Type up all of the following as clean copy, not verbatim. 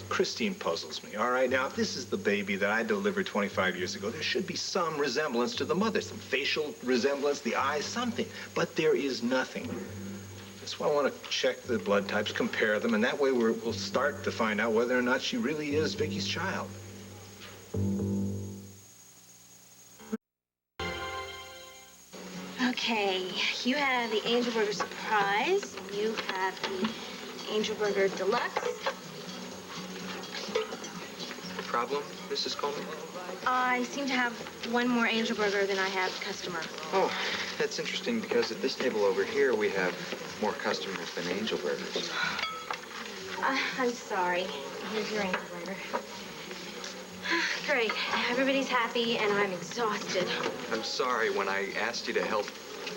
Christine puzzles me, all right? Now, if this is the baby that I delivered 25 years ago, there should be some resemblance to the mother, some facial resemblance, the eyes, something. But there is nothing. That's why I want to check the blood types, compare them, and that way we'll start to find out whether or not she really is Vicky's child. Okay, you have the Angel Burger Surprise. You have the Angel Burger Deluxe. Problem, Mrs. Coleman? I seem to have one more Angel Burger than I have customer. Oh, that's interesting because at this table over here we have more customers than Angel Burgers. I'm sorry. Here's your Angel Burger. Great. Everybody's happy, and I'm exhausted. I'm sorry. When I asked you to help,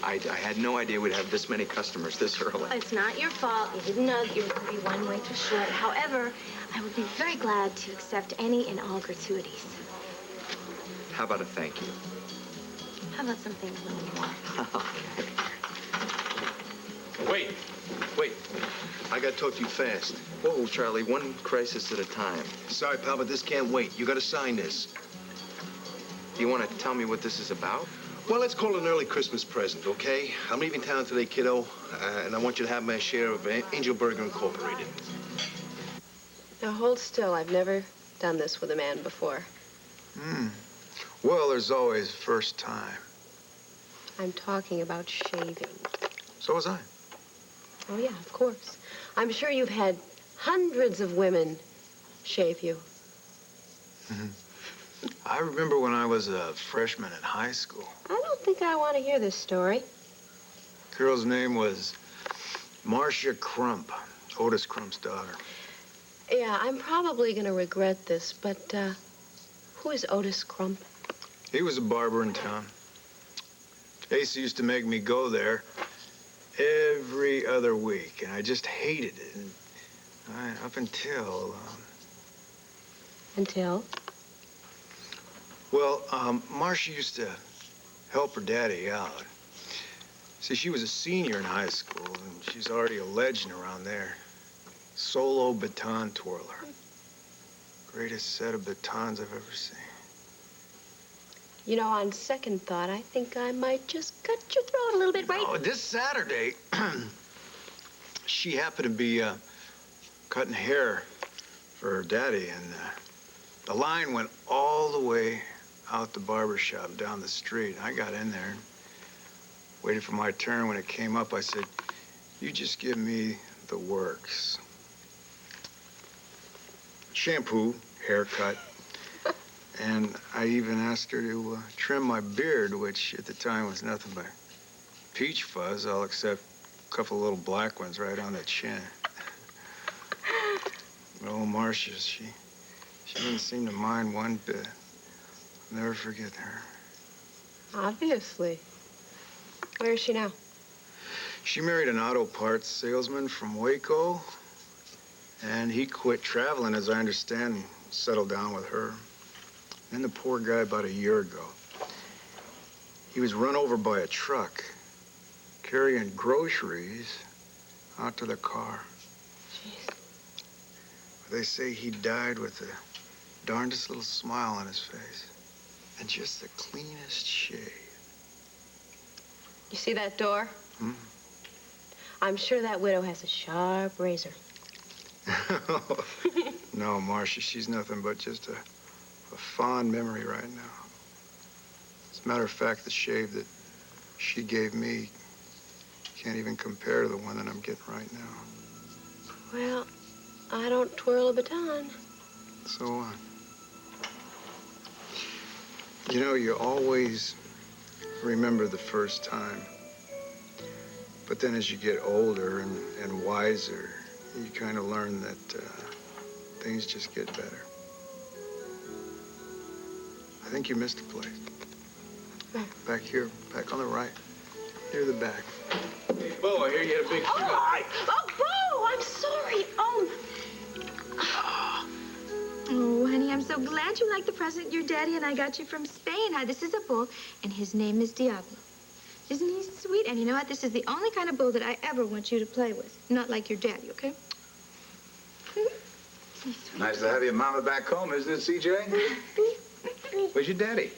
I had no idea we'd have this many customers this early. It's not your fault. You didn't know that you were going to be one waitress short. However, I would be very glad to accept any and all gratuities. How about a thank you? How about something a little more? Wait. I gotta talk to you fast. Whoa, Charlie, one crisis at a time. Sorry, pal, but this can't wait. You gotta sign this. Do you want to tell me what this is about? Well, let's call it an early Christmas present, okay? I'm leaving town today, kiddo, and I want you to have my share of Angel Burger Incorporated. Now, hold still. I've never done this with a man before. Well, there's always first time. I'm talking about shaving. So was I. Oh, yeah, of course. I'm sure you've had hundreds of women shave you. I remember when I was a freshman in high school. I don't think I want to hear this story. Girl's name was Marcia Crump, Otis Crump's daughter. Yeah, I'm probably going to regret this, but who is Otis Crump? He was a barber in town. Ace used to make me go there every other week, and I just hated it. And up until... Until? Well, Marcia used to help her daddy out. See, she was a senior in high school, and she's already a legend around there. Solo baton twirler. Greatest set of batons I've ever seen. You know, on second thought, I think I might just cut your throat a little bit, right? Oh, this Saturday, she happened to be cutting hair for her daddy, and the line went all the way out the barber shop down the street. I got in there, waited for my turn. When it came up, I said, "You just give me the works." Shampoo, haircut, and I even asked her to trim my beard, which at the time was nothing but peach fuzz, all except a couple of little black ones right on the chin. Oh, Marcia, she didn't seem to mind one bit. I'll never forget her. Obviously. Where is she now? She married an auto parts salesman from Waco, and he quit traveling, as I understand, and settled down with her. Then the poor guy, about a year ago, he was run over by a truck carrying groceries out to the car. Jeez. They say he died with the darndest little smile on his face and just the cleanest shave. You see that door? I'm sure that widow has a sharp razor. No, Marcia, she's nothing but just a fond memory right now. As a matter of fact, the shave that she gave me can't even compare to the one that I'm getting right now. Well, I don't twirl a baton. So what? You know, you always remember the first time. But then as you get older and wiser, you kind of learn that things just get better. I think you missed a place. Back here, back on the right, near the back. Hey, Bo, I hear you had a big... Oh, Bo, I'm sorry. Oh, honey, I'm so glad you like the present your daddy and I got you from Spain. Hi, this is a bull, and his name is Diablo. Isn't he sweet? And you know what? This is the only kind of bull that I ever want you to play with. Not like your daddy, okay? Nice to have your mama back home, isn't it, CJ? Where's your daddy?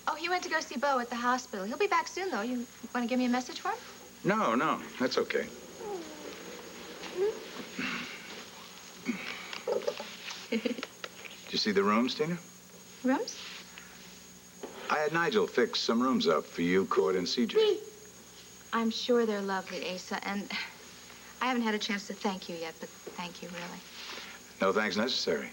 Oh, he went to go see Bo at the hospital. He'll be back soon, though. You want to give me a message for him? No, that's okay. Did you see the rooms, Tina? Rooms? I had Nigel fix some rooms up for you, Cord, and CJ. I'm sure they're lovely, Asa, and I haven't had a chance to thank you yet, but thank you, really. No thanks necessary.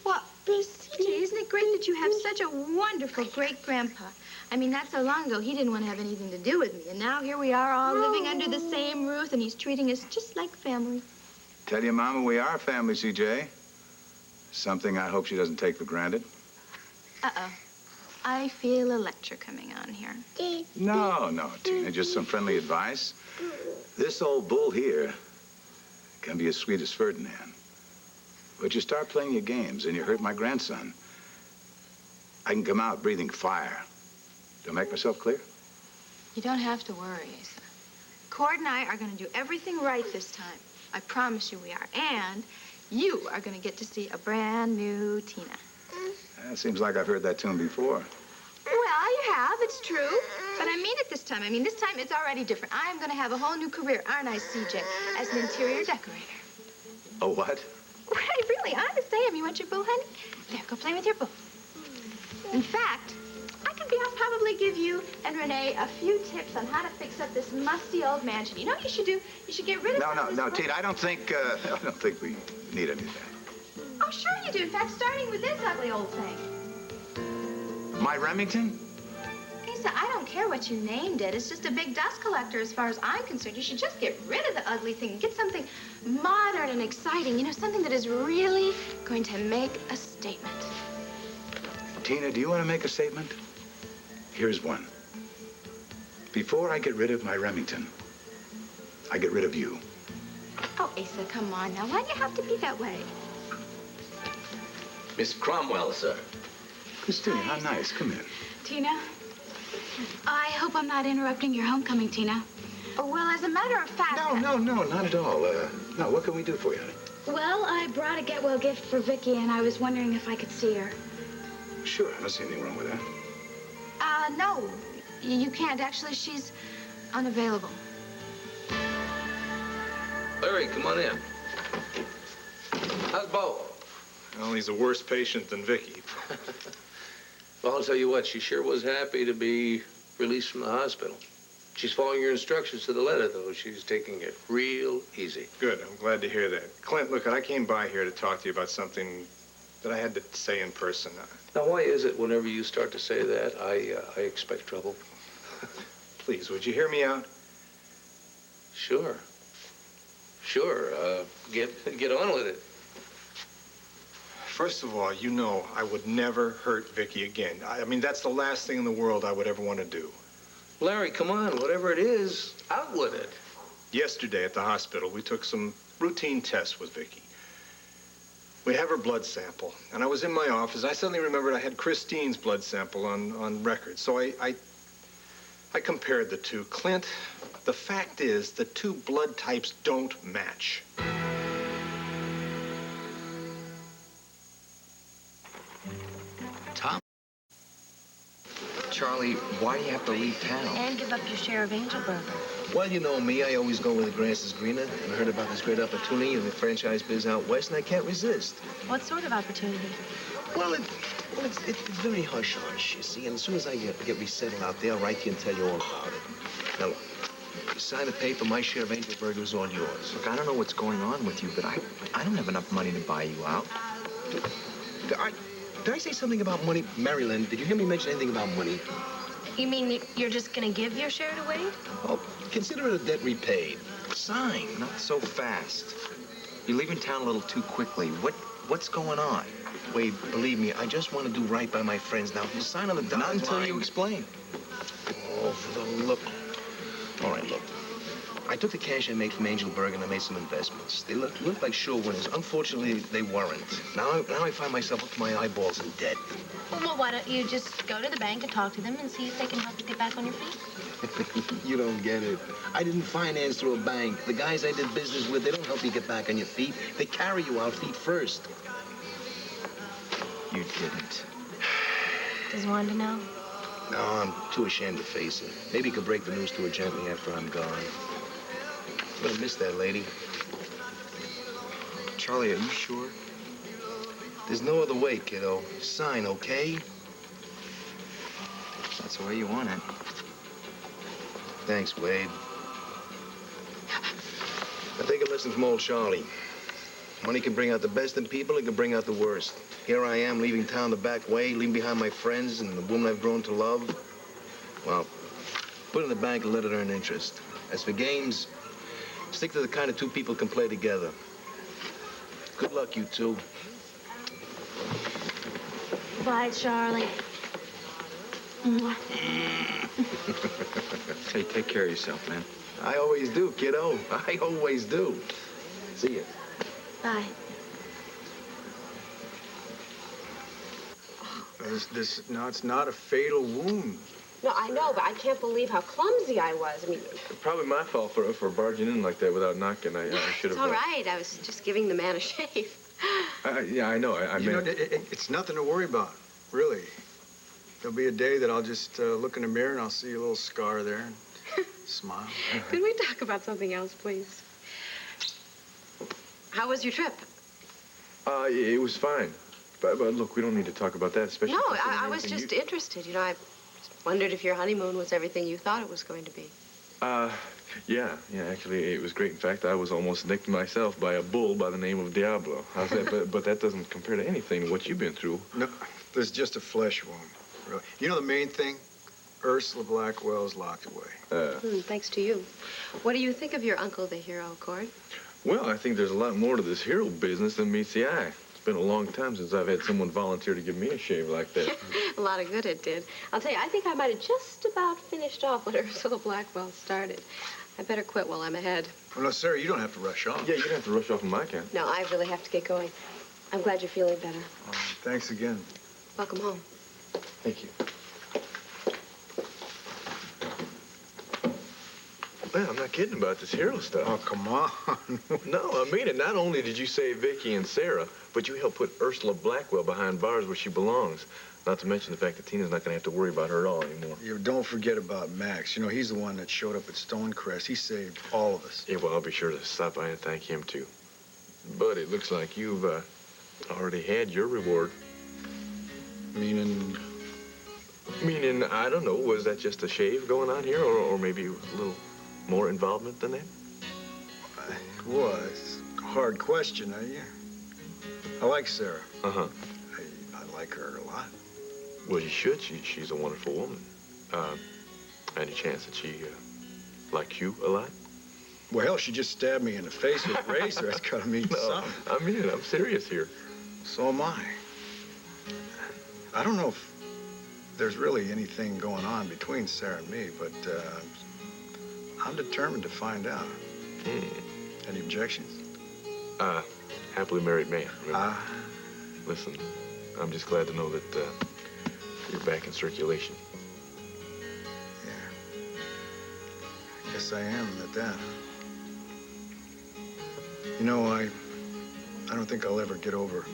Well, CJ, isn't it great that you have such a wonderful great-grandpa? I mean, not so long ago, he didn't want to have anything to do with me, and now here we are all living under the same roof, and he's treating us just like family. Tell your mama we are family, CJ. Something I hope she doesn't take for granted. Uh-oh. I feel a lecture coming on here. No, Tina, just some friendly advice. This old bull here can be as sweet as Ferdinand. But you start playing your games and you hurt my grandson. I can come out breathing fire. Do I make myself clear? You don't have to worry, Asa. Cord and I are going to do everything right this time. I promise you we are. And you are going to get to see a brand new Tina. It seems like I've heard that tune before. Well, you have. It's true. But I mean it this time. I mean, this time it's already different. I am going to have a whole new career, aren't I, CJ, as an interior decorator. Oh, what? Right, really, honest, Sam. You want your boo, honey? There, go play with your boo. In fact, I'll probably give you and Renee a few tips on how to fix up this musty old mansion. You know what you should do? You should get rid of some of this No, Tina, I don't think we need any of that. Oh, sure you do. In fact, starting with this ugly old thing. My Remington? Asa, I don't care what you named it. It's just a big dust collector as far as I'm concerned. You should just get rid of the ugly thing and get something modern and exciting. You know, something that is really going to make a statement. Tina, do you want to make a statement? Here's one. Before I get rid of my Remington, I get rid of you. Oh, Asa, come on now. Why do you have to be that way? Miss Cromwell, sir. Christine, how nice. Come in. Tina, I hope I'm not interrupting your homecoming, Tina. Oh, well, as a matter of fact... No, not at all. No, what can we do for you, honey? Well, I brought a get-well gift for Vicky, and I was wondering if I could see her. Sure, I don't see anything wrong with that. No. You can't. Actually, she's unavailable. Larry, come on in. How's Bo? Well, he's a worse patient than Vicky. Well, I'll tell you what, she sure was happy to be released from the hospital. She's following your instructions to the letter, though. She's taking it real easy. Good. I'm glad to hear that. Clint, look, I came by here to talk to you about something that I had to say in person. Now, why is it whenever you start to say that, I expect trouble? Please, would you hear me out? Sure. Get on with it. First of all, you know I would never hurt Vicky again. I mean, that's the last thing in the world I would ever want to do. Larry, come on. Whatever it is, out with it. Yesterday at the hospital, we took some routine tests with Vicky. We have her blood sample, and I was in my office. I suddenly remembered I had Christine's blood sample on record, so I compared the two. Clint, the fact is the two blood types don't match. Tom? Charlie, why do you have to leave town? And give up your share of Angel Burger. Well, you know me. I always go where the grass is greener. And I heard about this great opportunity in the franchise biz out west, and I can't resist. What sort of opportunity? Well, it's very hush-hush, you see. And as soon as I get resettled out there, I'll write to you and tell you all about it. Now, look, you sign the paper, my share of Angel Burger is all yours. Look, I don't know what's going on with you, but I don't have enough money to buy you out. Did I say something about money? Marilyn, did you hear me mention anything about money? You mean you're just gonna give your share to Wade? Well, consider it a debt repaid. Sign, not so fast. You're leaving town a little too quickly. What's going on? Wade, believe me, I just want to do right by my friends. Now, if you sign on the dotted Not until line... you explain. Oh, for the look. All right, look. I took the cash I made from Angelberg and I made some investments. They looked like sure winners. Unfortunately, they weren't. Now I find myself up to my eyeballs in debt. Well, why don't you just go to the bank and talk to them and see if they can help you get back on your feet? You don't get it. I didn't finance through a bank. The guys I did business with, they don't help you get back on your feet. They carry you out feet first. You didn't. Does Wanda know? No, I'm too ashamed to face it. Maybe you could break the news to her gently after I'm gone. I'm gonna miss that lady. Charlie, are you sure? There's no other way, kiddo. Sign, okay? That's the way you want it. Thanks, Wade. Now take a lesson from old Charlie. Money can bring out the best in people, it can bring out the worst. Here I am, leaving town the back way, leaving behind my friends and the woman I've grown to love. Well, put it in the bank and let it earn interest. As for games, stick to the kind of two people can play together. Good luck, you two. Bye, Charlie. Hey, take care of yourself, man. I always do, kiddo. I always do. See ya. Bye. No, it's not a fatal wound. No, I know, but I can't believe how clumsy I was. I mean, Probably my fault for barging in like that without knocking. I should it's have. all right. I was just giving the man a shave. Yeah, I know. I You know, meant. it's nothing to worry about, really. There'll be a day that I'll just look in the mirror and I'll see a little scar there and smile. Could we talk about something else, please? How was your trip? It was fine. But look, we don't need to talk about that, especially. No, considering I was everything just interested. You know, I wondered if your honeymoon was everything you thought it was going to be. Yeah. Actually, it was great. In fact, I was almost nicked myself by a bull by the name of Diablo. How's that? but that doesn't compare to anything what you've been through. No, there's just a flesh wound, really. You know the main thing? Ursula Blackwell's locked away. Thanks to you. What do you think of your uncle, the hero, Cord? Well, I think there's a lot more to this hero business than meets the eye. It's been a long time since I've had someone volunteer to give me a shave like that. A lot of good it did. I'll tell you, I think I might have just about finished off what Ursula Blackwell started. I better quit while I'm ahead. Well, no, Sarah, you don't have to rush off. Yeah, you don't have to rush off on my account. No, I really have to get going. I'm glad you're feeling better. Thanks again. Welcome home. Thank you. Man, I'm not kidding about this hero stuff. Oh, come on. No, I mean it. Not only did you save Vicky and Sarah, but you helped put Ursula Blackwell behind bars where she belongs. Not to mention the fact that Tina's not going to have to worry about her at all anymore. You don't forget about Max. You know, he's the one that showed up at Stonecrest. He saved all of us. Yeah, well, I'll be sure to stop by and thank him, too. But it looks like you've already had your reward. Meaning? Meaning, I don't know, was that just a shave going on here, or maybe a little more involvement than that? Well, it's a hard question. I like Sarah. Uh-huh. I like her a lot. Well, you should. She's a wonderful woman. Any chance that she likes you a lot? Well, hell, she just stabbed me in the face with a razor. That's got to mean No, something. I mean it. I'm serious here. So am I. I don't know if there's really anything going on between Sarah and me, but I'm determined to find out. Any objections? Happily married man. Listen, I'm just glad to know that you're back in circulation. Yeah. I guess I am at that. You know, I don't think I'll ever get over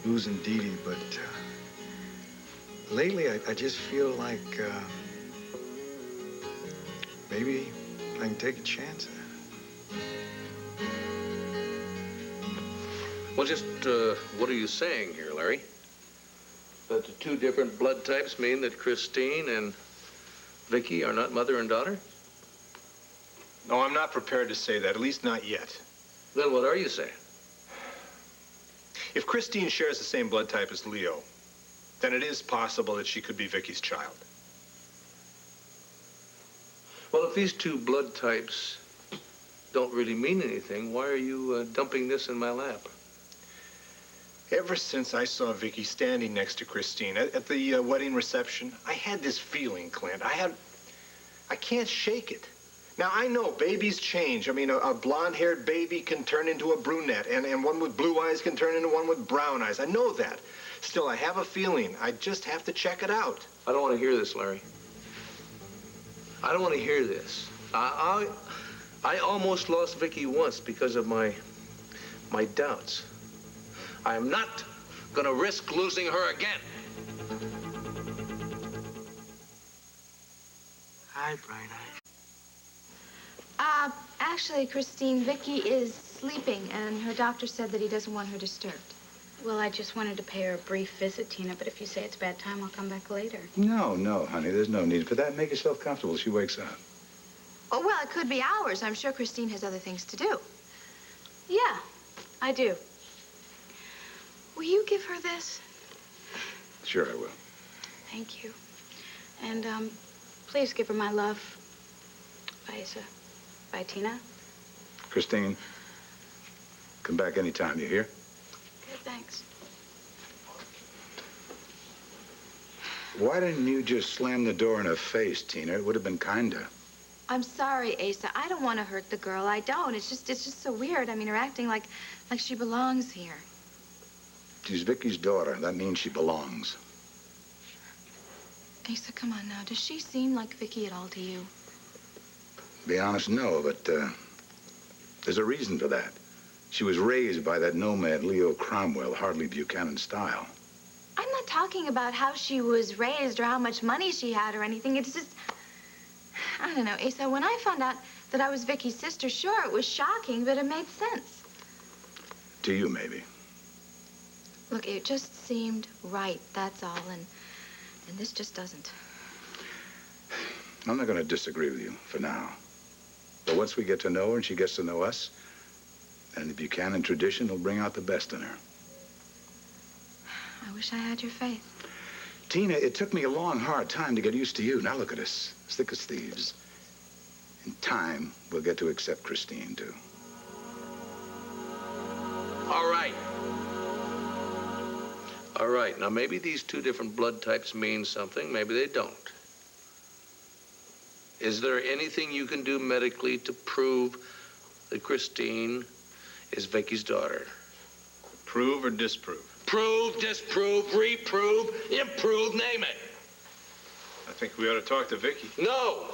losing Dee Dee, but lately I just feel like maybe I can take a chance. Well, just what are you saying here, Larry? That the two different blood types mean that Christine and Vicky are not mother and daughter? No, I'm not prepared to say that, at least not yet. Then what are you saying? If Christine shares the same blood type as Leo, then it is possible that she could be Vicky's child. Well, if these two blood types don't really mean anything, why are you dumping this in my lap? Ever since I saw Vicky standing next to Christine at the wedding reception, I had this feeling, Clint. I can't shake it. Now, I know babies change. I mean, a blonde-haired baby can turn into a brunette, and one with blue eyes can turn into one with brown eyes. I know that. Still, I have a feeling. I just have to check it out. I don't want to hear this, Larry. I don't want to hear this. I almost lost Vicky once because of my doubts. I am not going to risk losing her again. Hi, Bright Eyes. Actually, Christine, Vicky is sleeping, and her doctor said that he doesn't want her disturbed. Well, I just wanted to pay her a brief visit, Tina, but if you say it's bad time, I'll come back later. No, honey, there's no need for that. Make yourself comfortable. She wakes up. Oh, well, it could be hours. I'm sure Christine has other things to do. Yeah, I do. Will you give her this? Sure, I will. Thank you. And, please give her my love. Bye, Asa. Bye, Tina. Christine, come back anytime, you hear? Good, thanks. Why didn't you just slam the door in her face, Tina? It would have been kinder. I'm sorry, Asa. I don't want to hurt the girl. I don't. It's just so weird. I mean, her acting like she belongs here. She's Vicky's daughter. That means she belongs. Asa, come on now. Does she seem like Vicky at all to you? Be honest, no, but there's a reason for that. She was raised by that nomad Leo Cromwell, hardly Buchanan style. I'm not talking about how she was raised or how much money she had or anything. It's just, I don't know, Asa, when I found out that I was Vicky's sister, sure, it was shocking, but it made sense. To you, maybe. Look, it just seemed right, that's all, and this just doesn't. I'm not going to disagree with you for now. But once we get to know her and she gets to know us, then the Buchanan tradition will bring out the best in her. I wish I had your faith. Tina, it took me a long, hard time to get used to you. Now look at us, as thick as thieves. In time, we'll get to accept Christine, too. All right. All right. Now, maybe these two different blood types mean something. Maybe they don't. Is there anything you can do medically to prove that Christine is Vicky's daughter? Prove or disprove? Prove, disprove, reprove, improve, name it. I think we ought to talk to Vicky. No.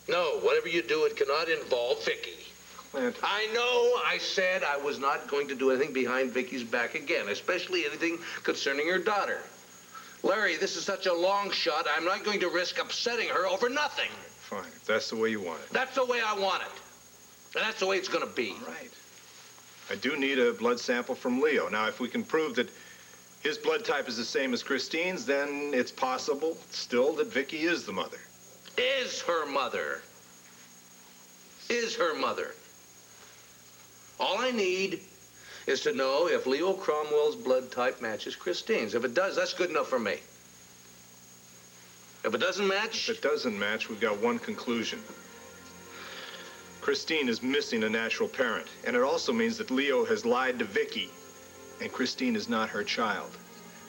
No, whatever you do, it cannot involve Vicky. Clint. I know I said I was not going to do anything behind Vicky's back again, especially anything concerning her daughter. Larry, this is such a long shot, I'm not going to risk upsetting her over nothing. Fine, if that's the way you want it. That's the way I want it. And that's the way it's going to be. All right. I do need a blood sample from Leo. Now, if we can prove that his blood type is the same as Christine's, then it's possible still that Vicky is the mother. Is her mother. Is her mother. All I need is to know if Leo Cromwell's blood type matches Christine's. If it does, that's good enough for me. If it doesn't match... If it doesn't match, we've got one conclusion. Christine is missing a natural parent, and it also means that Leo has lied to Vicky, and Christine is not her child.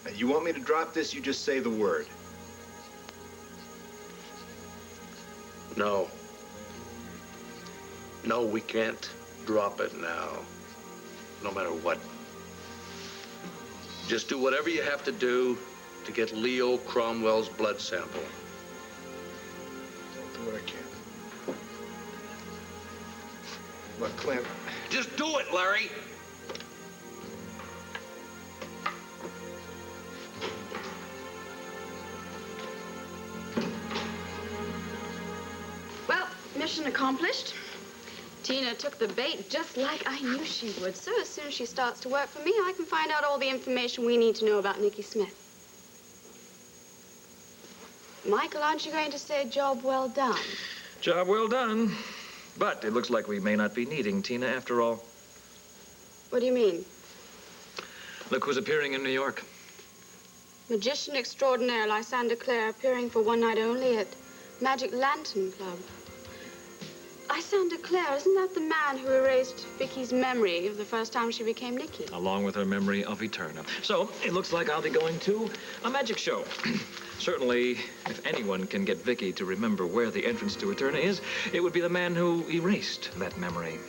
Now, you want me to drop this, you just say the word. No. No, we can't drop it now. No matter what. Just do whatever you have to do to get Leo Cromwell's blood sample. I'll do what I can. Look, Clint. Just do it, Larry. Well, mission accomplished. Tina took the bait just like I knew she would. So as soon as she starts to work for me, I can find out all the information we need to know about Nikki Smith. Michael, aren't you going to say job well done? Job well done. But it looks like we may not be needing Tina after all. What do you mean? Look who's appearing in New York. Magician extraordinaire Lysander Clare appearing for one night only at Magic Lantern Club. I sound to Claire, isn't that the man who erased Vicky's memory of the first time she became Nikki? Along with her memory of Eterna. So, it looks like I'll be going to a magic show. Certainly, if anyone can get Vicky to remember where the entrance to Eterna is, it would be the man who erased that memory.